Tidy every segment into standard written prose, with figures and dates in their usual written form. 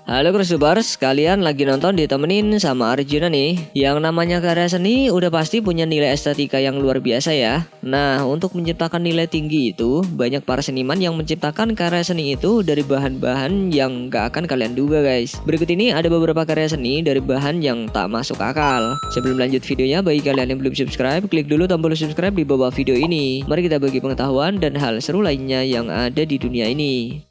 Halo Krusubers, kalian lagi nonton ditemenin sama Arjuna nih. Yang namanya karya seni udah pasti punya nilai estetika yang luar biasa ya. Nah, untuk menciptakan nilai tinggi itu, banyak para seniman yang menciptakan karya seni itu dari bahan-bahan yang gak akan kalian duga guys. Berikut ini ada beberapa karya seni dari bahan yang tak masuk akal. Sebelum lanjut videonya, bagi kalian yang belum subscribe, klik dulu tombol subscribe di bawah video ini. Mari kita bagi pengetahuan dan hal seru lainnya yang ada di dunia ini.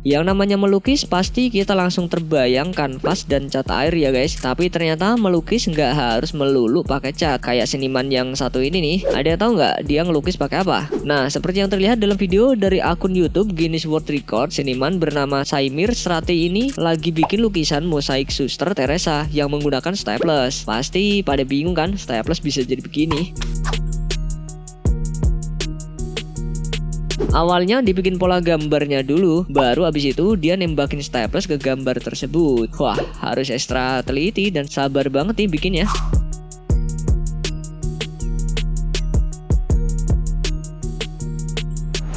Yang namanya melukis pasti kita langsung terbayang kanvas dan cat air ya guys. Tapi ternyata melukis nggak harus melulu pakai cat. Kayak seniman yang satu ini nih. Ada yang tahu nggak dia ngelukis pakai apa? Nah, seperti yang terlihat dalam video dari akun YouTube Guinness World Record, seniman bernama Saimir Srati ini lagi bikin lukisan mosaik Suster Teresa yang menggunakan staples. Pasti pada bingung kan, staples bisa jadi begini. Awalnya dibikin pola gambarnya dulu, baru abis itu dia nembakin staples ke gambar tersebut. Wah, harus ekstra teliti dan sabar banget nih bikinnya.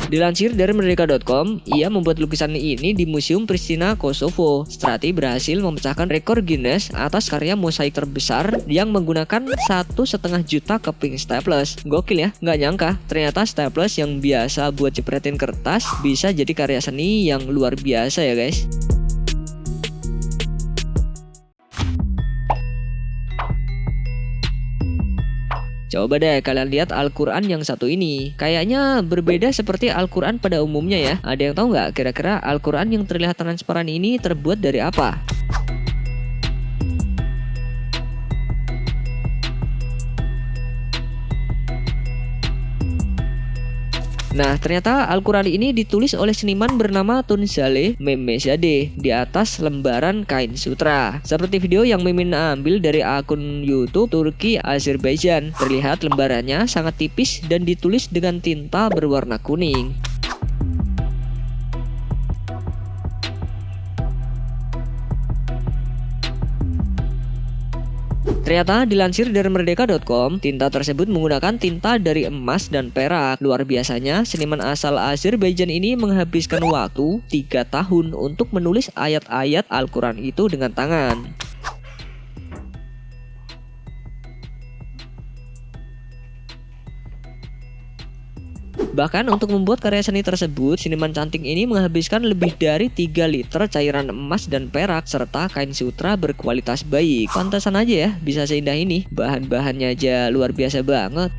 Dilansir dari merdeka.com, ia membuat lukisan ini di Museum Pristina, Kosovo. Srati berhasil memecahkan rekor Guinness atas karya mosaik terbesar yang menggunakan 1,5 juta keping staples. Gokil ya, nggak nyangka ternyata staples yang biasa buat jepretin kertas bisa jadi karya seni yang luar biasa ya guys. Coba deh kalian lihat Al-Quran yang satu ini. Kayaknya berbeda seperti Al-Quran pada umumnya ya. Ada yang tahu nggak kira-kira Al-Quran yang terlihat transparan ini terbuat dari apa? Nah, ternyata Al-Quran ini ditulis oleh seniman bernama Tunzaleh Mehmezadeh di atas lembaran kain sutra. Seperti video yang Mimin ambil dari akun YouTube Turki Azerbaijan. Terlihat lembarannya sangat tipis dan ditulis dengan tinta berwarna kuning. Ternyata dilansir dari merdeka.com, tinta tersebut menggunakan tinta dari emas dan perak. Luar biasanya, seniman asal Azerbaijan ini menghabiskan waktu 3 tahun untuk menulis ayat-ayat Al-Quran itu dengan tangan. Bahkan untuk membuat karya seni tersebut, seniman cantik ini menghabiskan lebih dari 3 liter cairan emas dan perak serta kain sutra berkualitas baik. Pantasan aja ya bisa seindah ini. Bahan-bahannya aja luar biasa banget.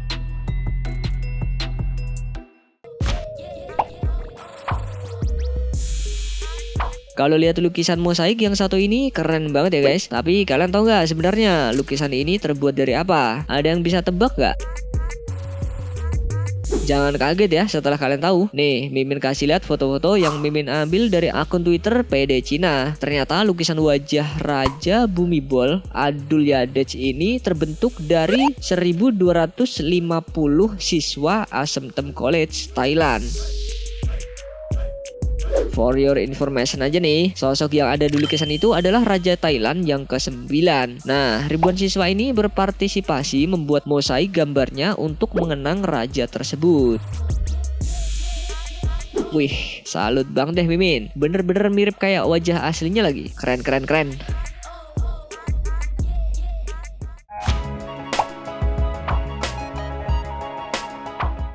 Kalau lihat lukisan mosaik yang satu ini keren banget ya guys. Tapi kalian tahu nggak sebenarnya lukisan ini terbuat dari apa? Ada yang bisa tebak nggak? Jangan kaget ya setelah kalian tahu. Nih, Mimin kasih lihat foto-foto yang Mimin ambil dari akun Twitter PD Cina. Ternyata lukisan wajah Raja Bhumibol Adulyadej ini terbentuk dari 1250 siswa Asantem College, Thailand. For your information aja nih, sosok yang ada di lukisan itu adalah Raja Thailand yang ke-9. Nah, ribuan siswa ini berpartisipasi membuat mosaik gambarnya untuk mengenang raja tersebut. Wih, salut bang deh Mimin. Bener-bener mirip kayak wajah aslinya lagi. Keren, keren, keren.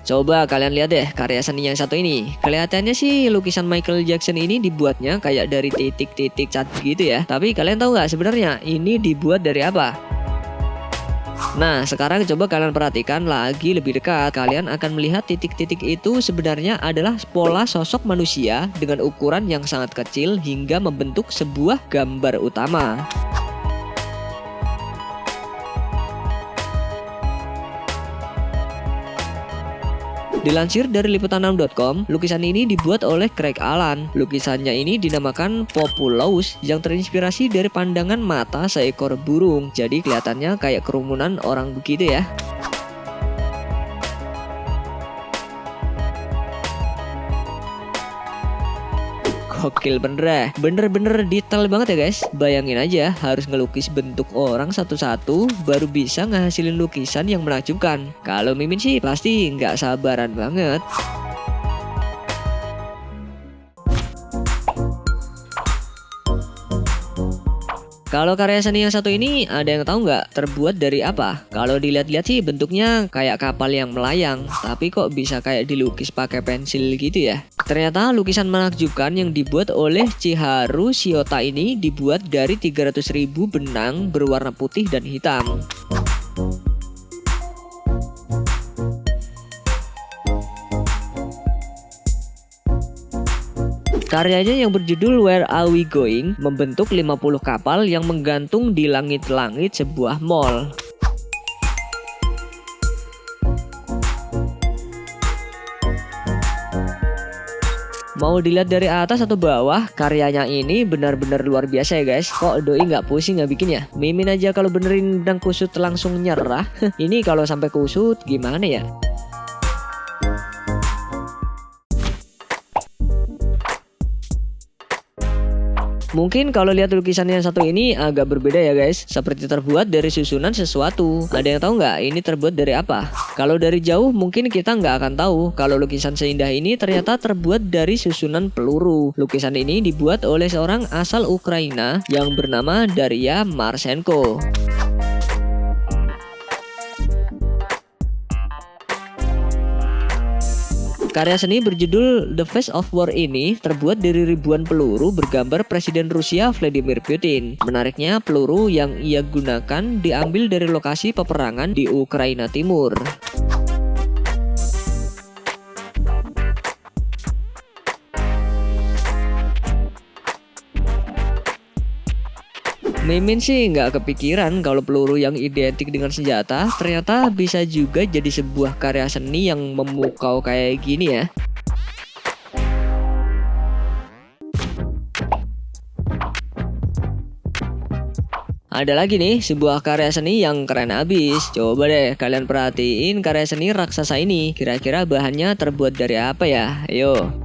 Coba kalian lihat deh karya seni yang satu ini. Kelihatannya sih lukisan Michael Jackson ini dibuatnya kayak dari titik-titik cat gitu ya. Tapi kalian tahu nggak sebenarnya ini dibuat dari apa? Nah, sekarang coba kalian perhatikan lagi lebih dekat. Kalian akan melihat titik-titik itu sebenarnya adalah pola sosok manusia dengan ukuran yang sangat kecil hingga membentuk sebuah gambar utama. Dilansir dari liputan6.com, lukisan ini dibuat oleh Craig Allan. Lukisannya ini dinamakan Populous yang terinspirasi dari pandangan mata seekor burung. Jadi kelihatannya kayak kerumunan orang begitu ya. Gokil bener, bener-bener detail banget ya guys. Bayangin aja harus ngelukis bentuk orang satu-satu baru bisa ngehasilin lukisan yang menakjubkan. Kalau Mimin sih pasti nggak sabaran banget. Kalau karya seni yang satu ini ada yang tahu nggak terbuat dari apa? Kalau dilihat-lihat sih bentuknya kayak kapal yang melayang, tapi kok bisa kayak dilukis pakai pensil gitu ya? Ternyata lukisan menakjubkan yang dibuat oleh Chiharu Shiota ini dibuat dari 300.000 benang berwarna putih dan hitam. Karyanya yang berjudul Where Are We Going membentuk 50 kapal yang menggantung di langit-langit sebuah mall. Mau dilihat dari atas atau bawah, karyanya ini benar-benar luar biasa ya guys. Kok doi nggak pusing nggak bikinnya? Mimin aja kalau benerin benang kusut langsung nyerah. Ini kalau sampai kusut gimana ya? Mungkin kalau lihat lukisan yang satu ini agak berbeda ya guys. Seperti terbuat dari susunan sesuatu. Ada yang tahu nggak ini terbuat dari apa? Kalau dari jauh mungkin kita nggak akan tahu kalau lukisan seindah ini ternyata terbuat dari susunan peluru. Lukisan ini dibuat oleh seorang asal Ukraina yang bernama Daria Marchenko. Karya seni berjudul The Face of War ini terbuat dari ribuan peluru bergambar Presiden Rusia Vladimir Putin. Menariknya, peluru yang ia gunakan diambil dari lokasi peperangan di Ukraina Timur. Mimin sih nggak kepikiran kalau peluru yang identik dengan senjata ternyata bisa juga jadi sebuah karya seni yang memukau kayak gini ya. Ada lagi nih sebuah karya seni yang keren abis. Coba deh kalian perhatiin karya seni raksasa ini. Kira-kira bahannya terbuat dari apa ya? Ayo.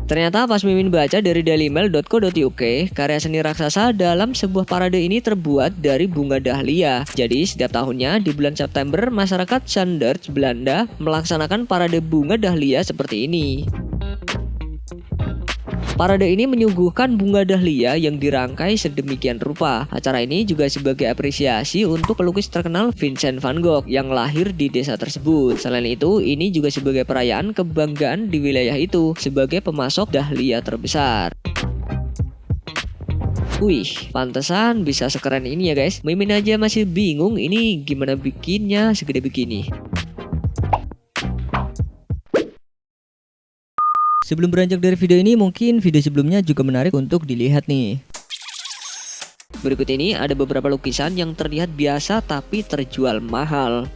Ternyata pas Mimin baca dari dailymail.co.uk, karya seni raksasa dalam sebuah parade ini terbuat dari bunga dahlia. Jadi setiap tahunnya di bulan September, masyarakat Zandert, Belanda melaksanakan parade bunga dahlia seperti ini. Parade ini menyuguhkan bunga dahlia yang dirangkai sedemikian rupa. Acara ini juga sebagai apresiasi untuk pelukis terkenal Vincent van Gogh yang lahir di desa tersebut. Selain itu, ini juga sebagai perayaan kebanggaan di wilayah itu sebagai pemasok dahlia terbesar. Wih, pantesan bisa sekeren ini ya guys. Mimin aja masih bingung ini gimana bikinnya segede begini. Sebelum beranjak dari video ini, mungkin video sebelumnya juga menarik untuk dilihat nih. Berikut ini ada beberapa lukisan yang terlihat biasa tapi terjual mahal.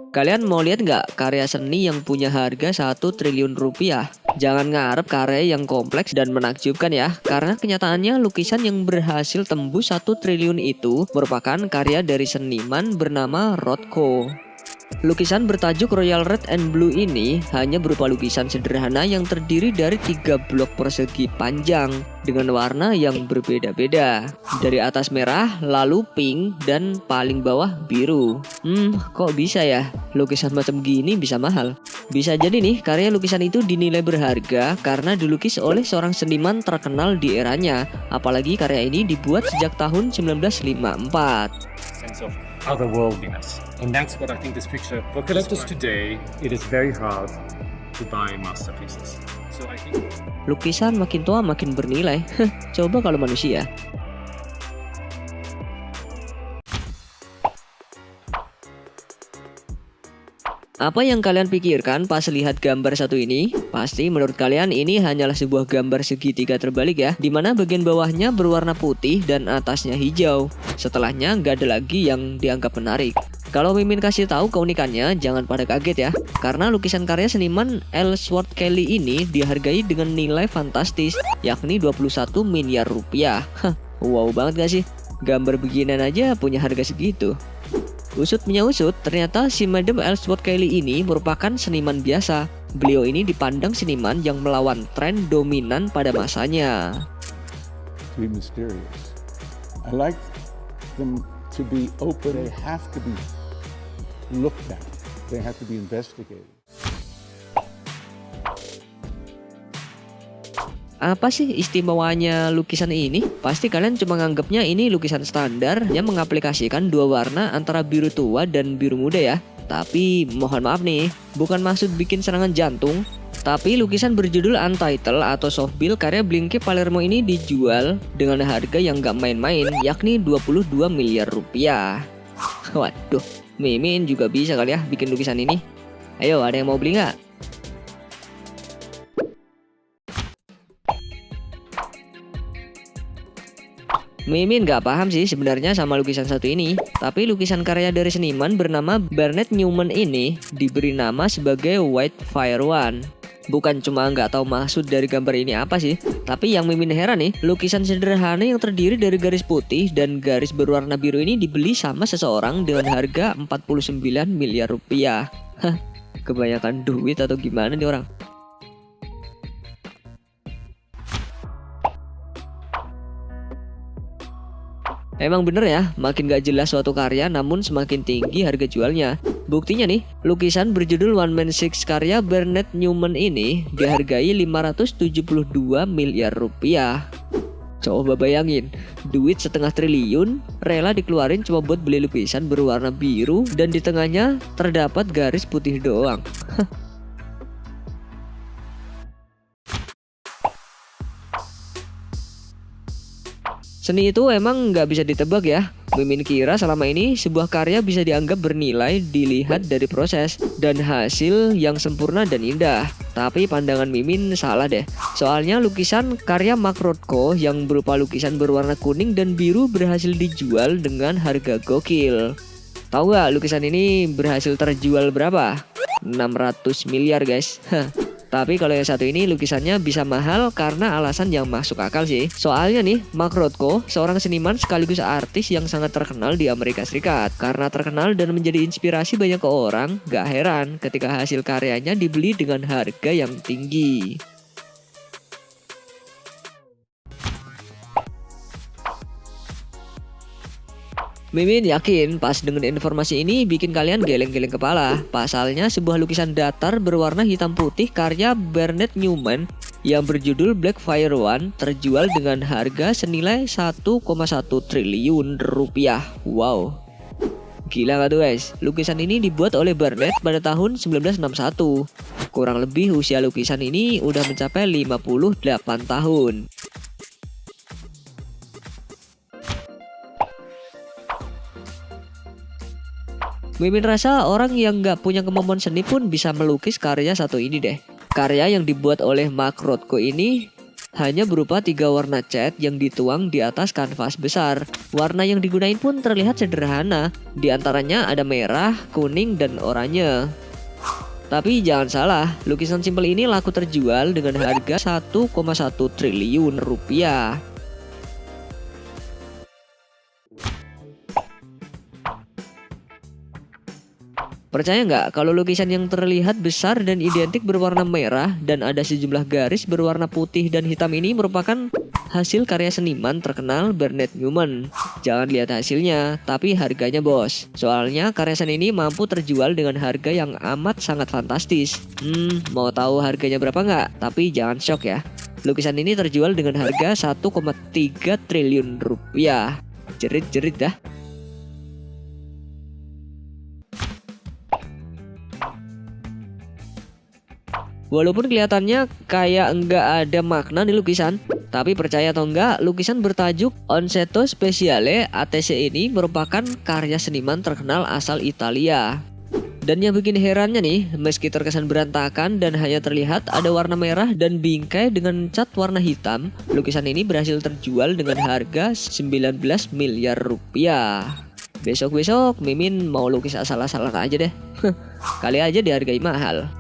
Kalian mau lihat nggak karya seni yang punya harga 1 triliun rupiah? Jangan ngarep karya yang kompleks dan menakjubkan ya, karena kenyataannya lukisan yang berhasil tembus 1 triliun itu merupakan karya dari seniman bernama Rothko. Lukisan bertajuk Royal Red and Blue ini hanya berupa lukisan sederhana yang terdiri dari 3 blok persegi panjang dengan warna yang berbeda-beda. Dari atas merah, lalu pink, dan paling bawah biru. Kok bisa ya? Lukisan macam gini bisa mahal. Bisa jadi nih, karya lukisan itu dinilai berharga karena dilukis oleh seorang seniman terkenal di eranya. Apalagi karya ini dibuat sejak tahun 1954. Sense of otherworldliness, and that's what I think this picture for collectors today. It is very hard to buy masterpieces. So I think lukisan makin tua makin bernilai. Coba kalau manusia. Apa yang kalian pikirkan pas lihat gambar satu ini? Pasti menurut kalian ini hanyalah sebuah gambar segitiga terbalik ya, dimana bagian bawahnya berwarna putih dan atasnya hijau. Setelahnya nggak ada lagi yang dianggap menarik. Kalau Mimin kasih tahu keunikannya, jangan pada kaget ya, karena lukisan karya seniman Ellsworth Kelly ini dihargai dengan nilai fantastis, yakni 21 miliar rupiah. Wow banget gak sih? Gambar beginian aja punya harga segitu. Usut punya usut, ternyata si Madam Ellsworth Kelly ini merupakan seniman biasa. Beliau ini dipandang seniman yang melawan tren dominan pada masanya. To be mysterious. I like them to be open. They have to be looked at. They have to be investigated. Apa sih istimewanya lukisan ini? Pasti kalian cuma nganggapnya ini lukisan standar yang mengaplikasikan dua warna antara biru tua dan biru muda ya. Tapi mohon maaf nih, bukan maksud bikin serangan jantung. Tapi lukisan berjudul Untitled atau Soft Bill karya Blinky Palermo ini dijual dengan harga yang gak main-main, yakni 22 miliar rupiah. Waduh, Mimin juga bisa kali ya bikin lukisan ini. Ayo, ada yang mau beli nggak? Mimin gak paham sih sebenarnya sama lukisan satu ini. Tapi lukisan karya dari seniman bernama Barnett Newman ini diberi nama sebagai White Fire One. Bukan cuma nggak tahu maksud dari gambar ini apa sih, tapi yang Mimin heran nih, lukisan sederhana yang terdiri dari garis putih dan garis berwarna biru ini dibeli sama seseorang dengan harga 49 miliar rupiah. Hah, kebanyakan duit atau gimana nih orang? Emang bener ya, makin gak jelas suatu karya namun semakin tinggi harga jualnya. Buktinya nih, lukisan berjudul One Man Six karya Barnett Newman ini dihargai 572 miliar rupiah. Coba bayangin, duit 1,5 triliun rela dikeluarin cuma buat beli lukisan berwarna biru dan di tengahnya terdapat garis putih doang. Seni itu emang nggak bisa ditebak ya. Mimin kira selama ini sebuah karya bisa dianggap bernilai dilihat dari proses dan hasil yang sempurna dan indah. Tapi pandangan Mimin salah deh. Soalnya lukisan karya Mark Rothko yang berupa lukisan berwarna kuning dan biru berhasil dijual dengan harga gokil. Tahu nggak lukisan ini berhasil terjual berapa? 600 miliar guys. Tapi kalau yang satu ini lukisannya bisa mahal karena alasan yang masuk akal sih. Soalnya nih, Mark Rothko seorang seniman sekaligus artis yang sangat terkenal di Amerika Serikat. Karena terkenal dan menjadi inspirasi banyak orang, gak heran ketika hasil karyanya dibeli dengan harga yang tinggi. Mimin yakin pas dengan informasi ini bikin kalian geleng-geleng kepala. Pasalnya sebuah lukisan datar berwarna hitam putih karya Barnett Newman yang berjudul Black Fire One terjual dengan harga senilai 1,1 triliun rupiah. Wow, gila gak tuh guys? Lukisan ini dibuat oleh Barnett pada tahun 1961. Kurang lebih usia lukisan ini udah mencapai 58 tahun. Mimin rasa orang yang gak punya kemampuan seni pun bisa melukis karya satu ini deh. Karya yang dibuat oleh Mark Rothko ini hanya berupa 3 warna cat yang dituang di atas kanvas besar. Warna yang digunain pun terlihat sederhana. Di antaranya ada merah, kuning, dan oranye. Tapi jangan salah, lukisan simpel ini laku terjual dengan harga 1,1 triliun rupiah. Percaya nggak kalau lukisan yang terlihat besar dan identik berwarna merah dan ada sejumlah garis berwarna putih dan hitam ini merupakan hasil karya seniman terkenal Barnett Newman. Jangan lihat hasilnya, tapi harganya bos. Soalnya karya seni ini mampu terjual dengan harga yang amat sangat fantastis. Mau tahu harganya berapa nggak? Tapi jangan shock ya. Lukisan ini terjual dengan harga 1,3 triliun rupiah. Jerit-jerit dah. Walaupun kelihatannya kayak enggak ada makna di lukisan, tapi percaya atau enggak, lukisan bertajuk Onsetto Speciale ATC ini merupakan karya seniman terkenal asal Italia. Dan yang bikin herannya nih, meski terkesan berantakan dan hanya terlihat ada warna merah dan bingkai dengan cat warna hitam, lukisan ini berhasil terjual dengan harga 19 miliar rupiah. Besok-besok Mimin mau lukis asal-asalan aja deh. Kali aja dihargai mahal.